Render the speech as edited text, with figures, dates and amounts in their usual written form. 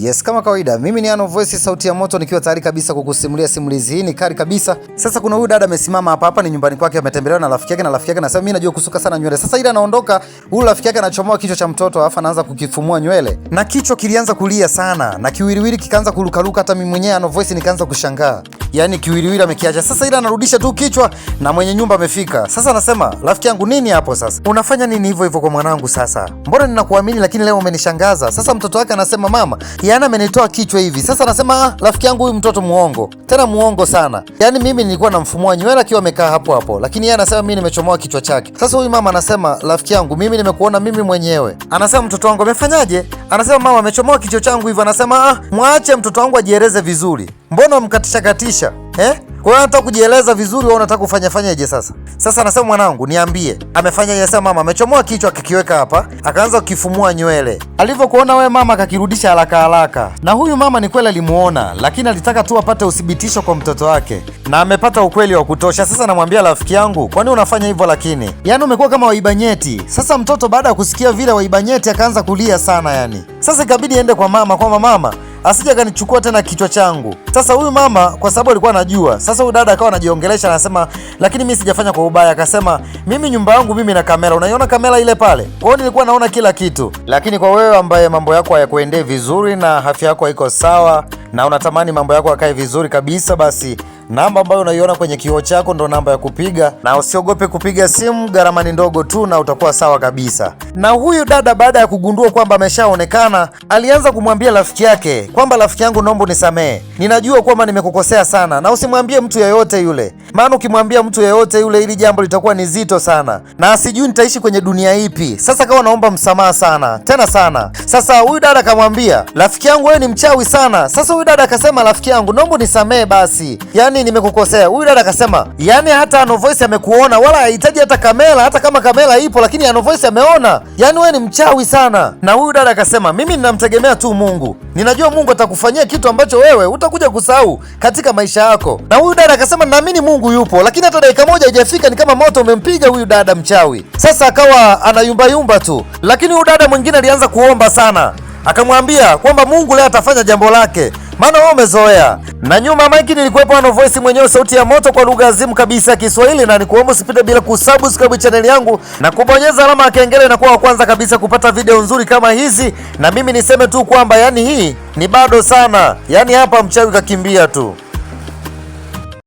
Yes, kama kawaida, mimi ni Ano Voice, sauti ya moto, nikiwa tayari kabisa kukusimulia simulizi hii. Ni kali kabisa. Sasa kuna huyu dada amesimama hapa ni nyumbani kwake, ametembelewa na rafiki yake, na rafiki yake anasema mimi najua kusuka sana nywele. Sasa ile anaondoka, huyu rafiki yake anachomoa kichwa cha mtoto, alafu anaanza kukifumua nywele. Na kichwa kilianza kulia sana, na kiwiliwili kikaanza kurukaruka, hata mimi mwenyewe Ano Voice nikaanza kushangaa. Yaani kiwiliwili amekiacha. Sasa ile anarudisha tu kichwa na mwenye nyumba amefika. Sasa anasema, rafiki yangu nini hapo sasa? Unafanya nini hivyo hivyo kwa mwanangu sasa? Mbona ninakuamini lakini leo umenishangaza. Sasa mtoto wake anasema mama, yana amenitoa kichwa hivi. Sasa anasema rafiki yangu huyu mtoto muongo. Tena muongo sana. Yaani mimi nilikuwa namfumua nywele akiwa amekaa hapo hapo. Lakini yeye anasema mimi nimechomoa kichwa chake. Sasa huyu mama anasema rafiki yangu mimi nimekuona mimi mwenyewe. Anasema mtoto wangu amefanyaje? Anasema mama amechomoa kichwa changu hivyo. Anasema mwache mtoto wangu ajieleze vizuri. Mbona mkatisha katisha? Kwa hiyo anataka kujieleza vizuri, wewe unataka kufanyaje sasa? Sasa anasema mwanangu niambie, amefanya yeye? Sema mama amechomoa kichwa akikiweka hapa, akaanza kukifumua nywele. Alivyokuona wewe mama akakirudisha haraka haraka. Na huyu mama ni kweli alimuona, lakini alitaka tu apate uthibitisho kwa mtoto wake. Na amepata ukweli wa kutosha. Sasa namwambia rafiki yangu, kwani unafanya hivyo lakini? Yaani umekuwa kama waibanyeti. Sasa mtoto baada ya kusikia vile waibanyeti akaanza kulia sana yani. Sasa ikabidi ende kwa mama asije akanichukua tena kichwa changu. Sasa huyu mama kwa sababu alikuwa anajua. Sasa huyu dada akawa anajiongelesha anasema, lakini mimi sijafanya kwa ubaya. Akasema, mimi nyumba yangu mimi na kamera. Unaiona kamera ile pale? Kwa hiyo nilikuwa naona kila kitu. Lakini kwa wewe ambaye mambo yako hayakuendee vizuri na afya yako haiko sawa na unatamani mambo yako yakae vizuri kabisa, basi namba ambayo unaiona kwenye kioo chako ndo namba ya kupiga, na usiogope kupiga simu, gharama ni ndogo tu na utakuwa sawa kabisa. Na huyu dada baada ya kugundua kwamba ameshaonekana, alianza kumwambia rafiki yake kwamba rafiki yangu, naomba unisamee. Ninajua kwamba nimekukosea sana na usimwambie mtu yeyote yule. Maana ukimwambia mtu yeyote yule hili jambo litakuwa ni zito sana. Na sijui nitaishi kwenye dunia ipi. Sasa kawa naomba msamaha sana. Tena sana. Sasa huyu dada akamwambia, rafiki yangu wewe ni mchawi sana. Sasa huyu dada akasema, rafiki yangu naomba unisamee basi. Yaani nimekukosea. Huyu dada akasema, yaani hata Ano Voice amekuona wala hahitaji hata kamera, hata kama kamera ipo lakini Ano Voice ameona. Yaani wewe ni mchawi sana. Na huyu dada akasema, mimi ninamtegemea tu Mungu. Ninajua Mungu atakufanyia kitu ambacho wewe utakuja kusahau katika maisha yako. Na huyu dada akasema, naamini Mungu yupo, lakini hata dakika moja haijafika ni kama moto umempiga huyu dada mchawi. Sasa akawa anayumba tu. Lakini huyu dada mwingine alianza kuomba sana. Akamwambia kwamba Mungu leo atafanya jambo lake. Maana wewe umezoea. Na nyuma maiki nilikuwepo Ano Voice mwenyewe, sauti ya moto kwa lugha azimu kabisa ya Kiswahili, na nikuomba usipite bila kusubscribe channel yangu na kubonyeza alama ya kengele na kuwa wa kwanza kabisa kupata video nzuri kama hizi. Na mimi niseme tu kwamba yani hii ni bado sana. Yani hapa mchawi kakimbia tu.